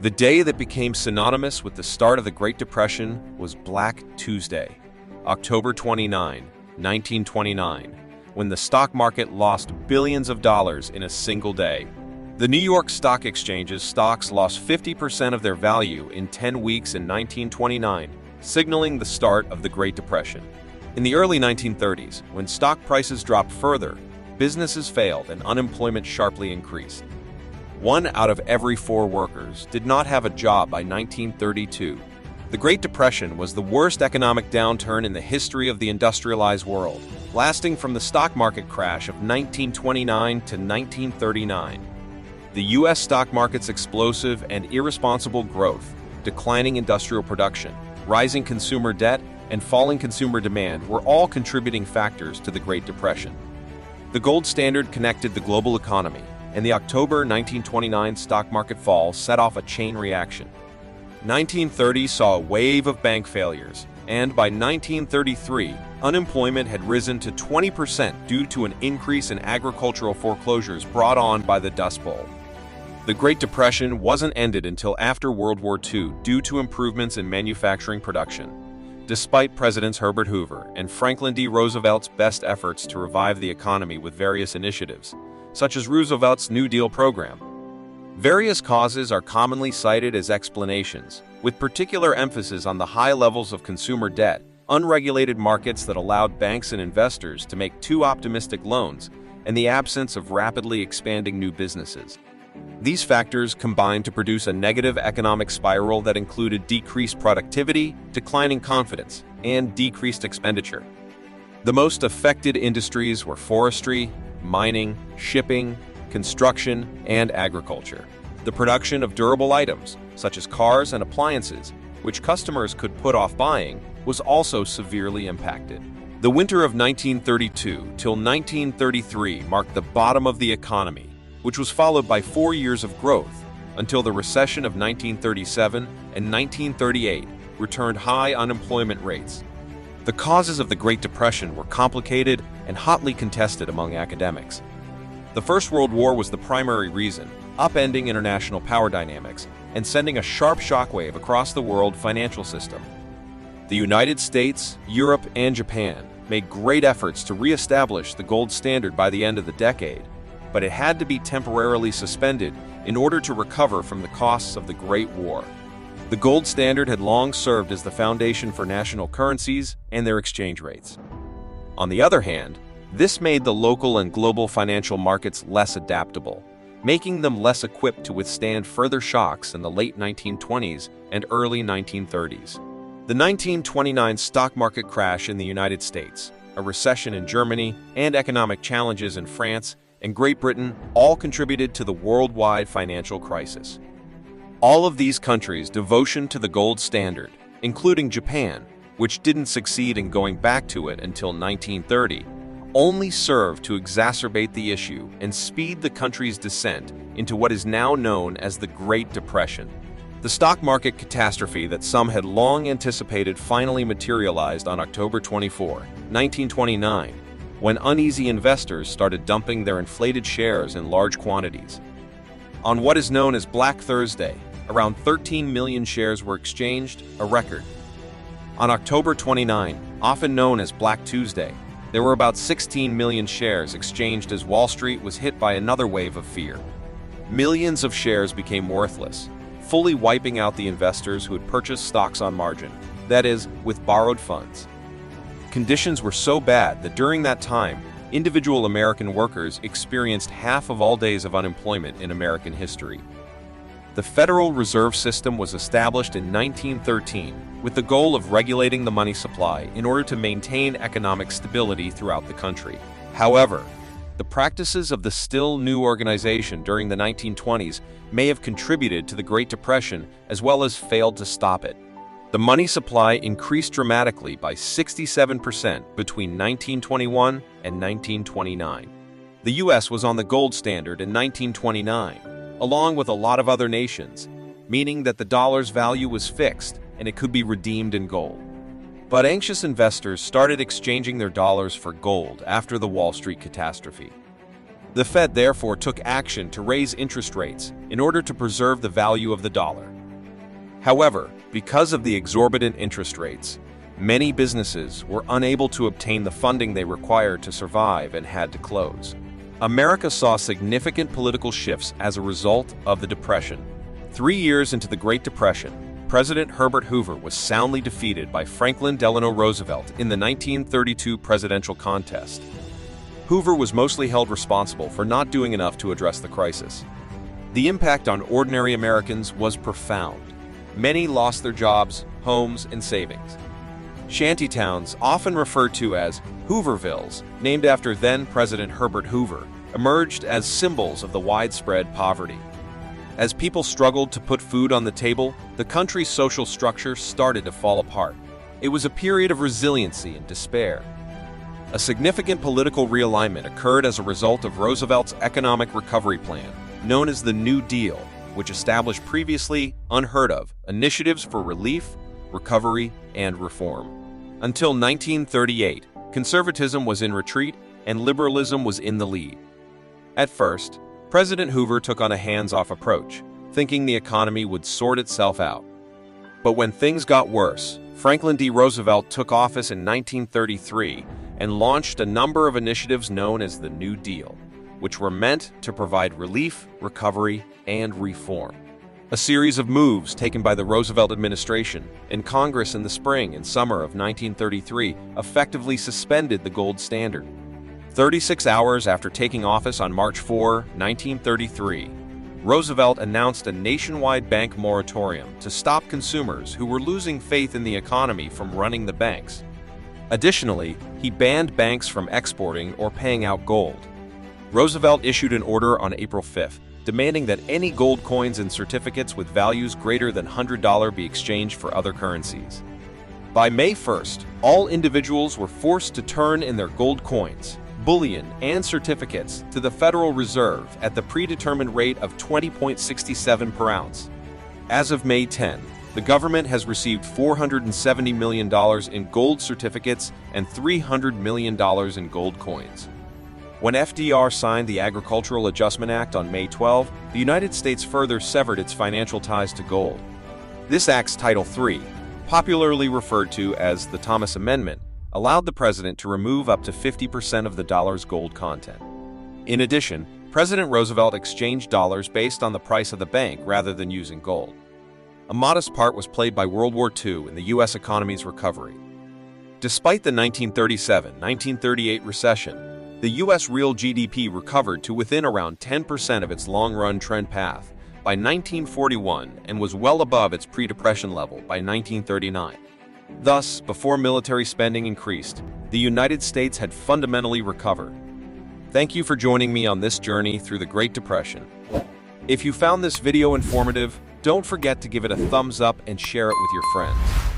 The day that became synonymous with the start of the Great Depression was Black Tuesday, October 29, 1929, when the stock market lost billions of dollars in a single day. The New York Stock Exchange's stocks lost 50% of their value in 10 weeks in 1929, signaling the start of the Great Depression. In the early 1930s, when stock prices dropped further, businesses failed and unemployment sharply increased. 1 out of every 4 workers did not have a job by 1932. The Great Depression was the worst economic downturn in the history of the industrialized world, lasting from the stock market crash of 1929 to 1939. The U.S. stock market's explosive and irresponsible growth, declining industrial production, rising consumer debt, and falling consumer demand were all contributing factors to the Great Depression. The gold standard connected the global economy, and the October 1929 stock market fall set off a chain reaction. 1930 saw a wave of bank failures, and by 1933, unemployment had risen to 20% due to an increase in agricultural foreclosures brought on by the Dust Bowl. The Great Depression wasn't ended until after World War II due to improvements in manufacturing production. Despite Presidents Herbert Hoover and Franklin D. Roosevelt's best efforts to revive the economy with various initiatives, such as Roosevelt's New Deal program. Various causes are commonly cited as explanations, with particular emphasis on the high levels of consumer debt, unregulated markets that allowed banks and investors to make too optimistic loans, and the absence of rapidly expanding new businesses. These factors combined to produce a negative economic spiral that included decreased productivity, declining confidence, and decreased expenditure. The most affected industries were forestry, mining, shipping, construction, and agriculture. The production of durable items, such as cars and appliances, which customers could put off buying, was also severely impacted. The winter of 1932 till 1933 marked the bottom of the economy, which was followed by 4 years of growth, until the recession of 1937 and 1938 returned high unemployment rates. The causes of the Great Depression were complicated and hotly contested among academics. The First World War was the primary reason, upending international power dynamics and sending a sharp shockwave across the world financial system. The United States, Europe, and Japan made great efforts to re-establish the gold standard by the end of the decade, but it had to be temporarily suspended in order to recover from the costs of the Great War. The gold standard had long served as the foundation for national currencies and their exchange rates. On the other hand, this made the local and global financial markets less adaptable, making them less equipped to withstand further shocks in the late 1920s and early 1930s. The 1929 stock market crash in the United States, a recession in Germany, and economic challenges in France and Great Britain all contributed to the worldwide financial crisis. All of these countries' devotion to the gold standard, including Japan, which didn't succeed in going back to it until 1930, only served to exacerbate the issue and speed the country's descent into what is now known as the Great Depression. The stock market catastrophe that some had long anticipated finally materialized on October 24, 1929, when uneasy investors started dumping their inflated shares in large quantities. On what is known as Black Thursday, around 13 million shares were exchanged, a record. On October 29, often known as Black Tuesday, there were about 16 million shares exchanged as Wall Street was hit by another wave of fear. Millions of shares became worthless, fully wiping out the investors who had purchased stocks on margin, that is, with borrowed funds. Conditions were so bad that during that time, individual American workers experienced half of all days of unemployment in American history. The Federal Reserve System was established in 1913 with the goal of regulating the money supply in order to maintain economic stability throughout the country. However, the practices of the still new organization during the 1920s may have contributed to the Great Depression as well as failed to stop it. The money supply increased dramatically by 67% between 1921 and 1929. The U.S. was on the gold standard in 1929, along with a lot of other nations, meaning that the dollar's value was fixed and it could be redeemed in gold. But anxious investors started exchanging their dollars for gold after the Wall Street catastrophe. The Fed therefore took action to raise interest rates in order to preserve the value of the dollar. However, because of the exorbitant interest rates, many businesses were unable to obtain the funding they required to survive and had to close. America saw significant political shifts as a result of the Depression. 3 years into the Great Depression, President Herbert Hoover was soundly defeated by Franklin Delano Roosevelt in the 1932 presidential contest. Hoover was mostly held responsible for not doing enough to address the crisis. The impact on ordinary Americans was profound. Many lost their jobs, homes, and savings. Shantytowns, often referred to as Hoovervilles, named after then-President Herbert Hoover, emerged as symbols of the widespread poverty. As people struggled to put food on the table, the country's social structure started to fall apart. It was a period of resiliency and despair. A significant political realignment occurred as a result of Roosevelt's economic recovery plan, known as the New Deal, which established previously unheard-of initiatives for relief, recovery, and reform. Until 1938, conservatism was in retreat and liberalism was in the lead. At first, President Hoover took on a hands-off approach, thinking the economy would sort itself out. But when things got worse, Franklin D. Roosevelt took office in 1933 and launched a number of initiatives known as the New Deal, which were meant to provide relief, recovery, and reform. A series of moves taken by the Roosevelt administration and Congress in the spring and summer of 1933 effectively suspended the gold standard. 36 hours after taking office on March 4, 1933, Roosevelt announced a nationwide bank moratorium to stop consumers who were losing faith in the economy from running the banks. Additionally, he banned banks from exporting or paying out gold. Roosevelt issued an order on April 5th, demanding that any gold coins and certificates with values greater than $100 be exchanged for other currencies. By May 1st, all individuals were forced to turn in their gold coins, bullion, and certificates to the Federal Reserve at the predetermined rate of 20.67 per ounce. As of May 10, the government has received $470 million in gold certificates and $300 million in gold coins. When FDR signed the Agricultural Adjustment Act on May 12, the United States further severed its financial ties to gold. This act's Title III, popularly referred to as the Thomas Amendment, allowed the president to remove up to 50% of the dollar's gold content. In addition, President Roosevelt exchanged dollars based on the price of the bank rather than using gold. A modest part was played by World War II in the U.S. economy's recovery. Despite the 1937-1938 recession, the U.S. real GDP recovered to within around 10% of its long-run trend path by 1941 and was well above its pre-depression level by 1939. Thus, before military spending increased, the United States had fundamentally recovered. Thank you for joining me on this journey through the Great Depression. If you found this video informative, don't forget to give it a thumbs up and share it with your friends.